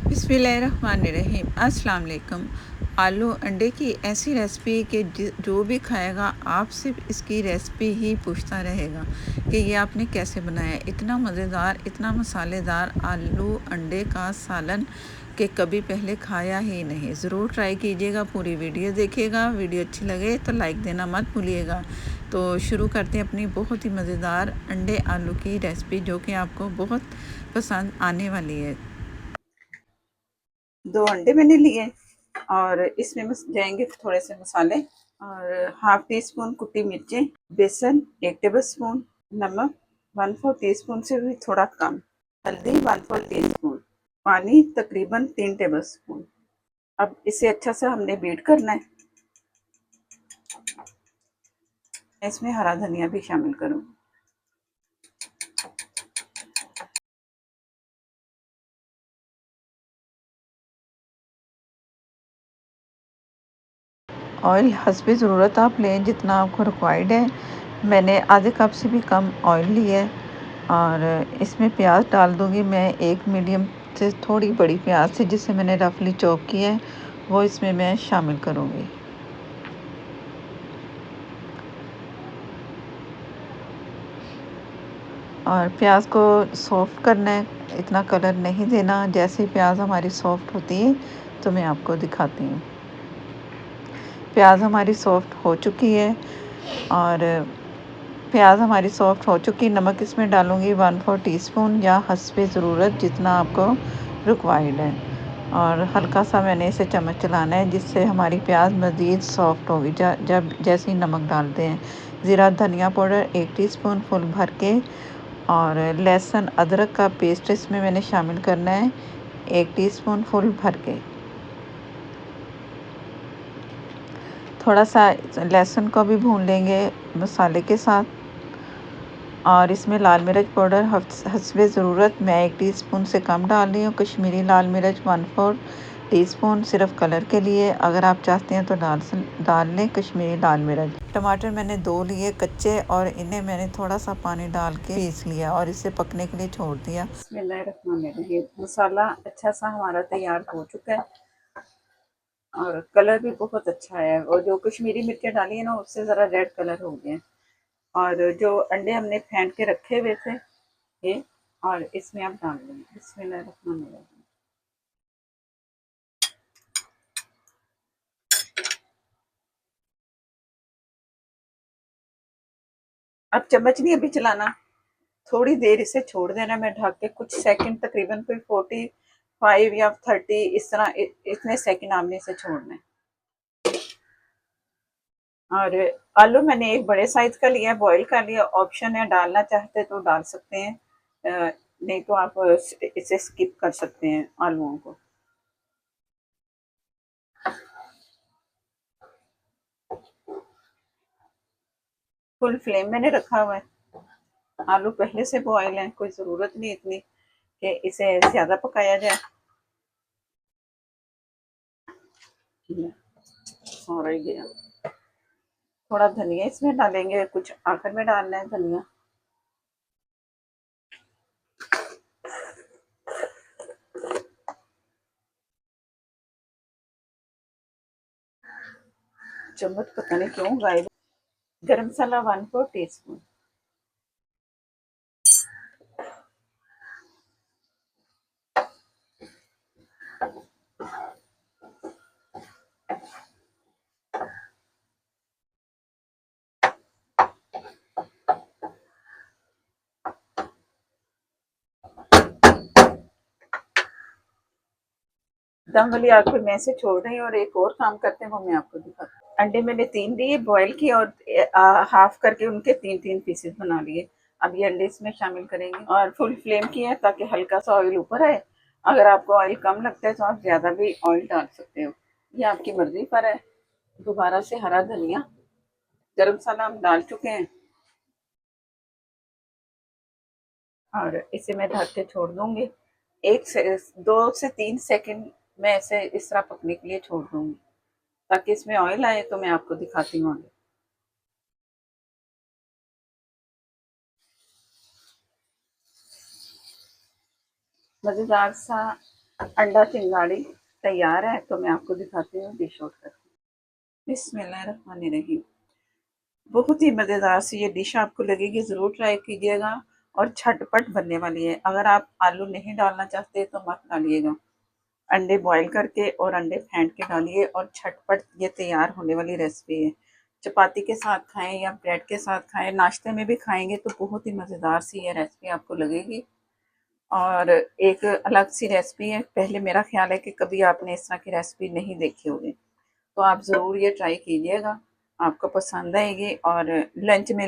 बिस्मिल्लाहिर्रहमानिर्रहीम। अस्सलाम वालेकुम। आलू अंडे की ऐसी रेसिपी कि जो भी खाएगा आपसे इसकी रेसिपी ही पूछता रहेगा कि ये आपने कैसे बनाया। इतना मज़ेदार, इतना मसालेदार आलू अंडे का सालन कि कभी पहले खाया ही नहीं। ज़रूर ट्राई कीजिएगा, पूरी वीडियो देखिएगा। वीडियो अच्छी लगे तो लाइक देना मत भूलिएगा। तो शुरू करते हैं अपनी बहुत ही मज़ेदार अंडे आलू की रेसिपी, जो कि आपको बहुत पसंद आने वाली है। 2 अंडे मैंने लिए और इसमें जाएंगे थोड़े से मसाले और हाफ टी स्पून कुटी मिर्चें, बेसन 1 टेबल स्पून, नमक 1/4 टी स्पून से भी थोड़ा कम, हल्दी 1/4 टी स्पून, पानी तकरीबन 3 टेबल स्पून। अब इसे अच्छा से हमने बीट करना है। इसमें हरा धनिया भी शामिल करूँ। ऑयल हस्बे ज़रूरत आप लें, जितना आपको रिक्वायर्ड है। मैंने आधे कप से भी कम ऑयल लिया है और इसमें प्याज डाल दूँगी मैं। एक मीडियम से थोड़ी बड़ी प्याज से जिसे मैंने रफली चॉप किया है वो इसमें मैं शामिल करूँगी। और प्याज को सॉफ़्ट करना है, इतना कलर नहीं देना। जैसे ही प्याज हमारी सॉफ़्ट होती है तो मैं आपको दिखाती हूँ। प्याज हमारी सॉफ़्ट हो चुकी है और प्याज हमारी सॉफ़्ट हो चुकी। नमक इसमें डालूँगी 1/4 टीस्पून या हस्बे ज़रूरत जितना आपको रिक्वायर्ड है। और हल्का सा मैंने इसे चम्मच चलाना है जिससे हमारी प्याज मज़ीद सॉफ़्ट होगी जब जैसे ही नमक डालते हैं। ज़ीरा धनिया पाउडर 1 टीस्पून फुल भर के और लहसुन अदरक का पेस्ट इसमें मैंने शामिल करना है 1 टीस्पून फुल भर के। थोड़ा सा लहसुन को भी भून लेंगे मसाले के साथ। और इसमें लाल मिर्च पाउडर हस्बे ज़रूरत मैं 1 टीस्पून से कम डाल रही हूँ। कश्मीरी लाल मिर्च 1/4 टीस्पून सिर्फ कलर के लिए। अगर आप चाहते हैं तो डाल लें कश्मीरी लाल मिर्च। टमाटर मैंने 2 लिए कच्चे और इन्हें मैंने थोड़ा सा पानी डाल के पीस लिया और इसे पकने के लिए छोड़ दिया। बिस्मिल्लाहिर्रहमानिर्रहीम। मसाला अच्छा सा हमारा तैयार हो चुका है और कलर भी बहुत अच्छा है। और जो कश्मीरी मिर्चें डाली है ना, उससे ज़रा रेड कलर हो गया। और जो अंडे हमने फेंट के रखे हुए थे ये, और इसमें आप डाल देंगे। बिस्मिल्लाहिर्रहमानिर्रहीम। अब चम्मच नहीं अभी चलाना, थोड़ी देर इसे छोड़ देना। मैं ढक के कुछ सेकंड, तकरीबन कोई 45 या 30 इस तरह इतने सेकंड आपने इसे छोड़ना है। और आलू मैंने एक बड़े साइज का लिया, बॉईल कर लिया। ऑप्शन है, डालना चाहते तो डाल सकते हैं, नहीं तो आप इसे स्किप कर सकते हैं आलूओं को। फुल फ्लेम मैंने रखा हुआ है। आलू पहले से बॉयल है, कोई ज़रूरत नहीं इतनी कि इसे ज़्यादा पकाया जाए। हो रही गया। थोड़ा धनिया इसमें डालेंगे, कुछ आखिर में डालना है धनिया। चम्मच पता नहीं क्यों गायब। गरम मसाला 1/4 टीस्पून। दम वाली आग पे मैं इसे छोड़ रही हूँ और एक और काम करते हैं वो मैं आपको दिखाती हूँ। अंडे मैंने 3 लिए, बॉयल किए और हाफ करके उनके 3-3 पीसेस बना लिए। अब ये अंडे इसमें शामिल करेंगे और फुल फ्लेम किया है ताकि हल्का सा ऑयल ऊपर आए। अगर आपको ऑयल कम लगता है तो आप ज़्यादा भी ऑयल डाल सकते हो, ये आपकी मर्जी पर है। दोबारा से हरा धनिया, गरम मसाला हम डाल चुके हैं और इसे मैं ढक के छोड़ दूंगी। 2 से 3 सेकंड मैं इसे इस तरह पकने के लिए छोड़ दूंगी ताकि इसमें ऑयल आए। तो मैं आपको दिखाती हूँ आगे। मज़ेदार सा अंडा चिंगाड़ी तैयार है, तो मैं आपको दिखाती हूँ डिश आउट करके। बिस्मिल्लाहिर्रहमानिर्रहीम। बहुत ही मज़ेदार सी ये डिश आपको लगेगी, ज़रूर ट्राई कीजिएगा और झटपट बनने वाली है। अगर आप आलू नहीं डालना चाहते तो मत डालिएगा। अंडे बॉईल करके और अंडे फेंट के डालिए और झटपट ये तैयार होने वाली रेसिपी है। चपाती के साथ खाएं या ब्रेड के साथ खाएं, नाश्ते में भी खाएंगे तो बहुत ही मज़ेदार सी ये रेसिपी आपको लगेगी। और एक अलग सी रेसिपी है, पहले मेरा ख्याल है कि कभी आपने इस तरह की रेसिपी नहीं देखी होगी, तो आप ज़रूर ये ट्राई कीजिएगा, आपको पसंद आएगी। और लंच में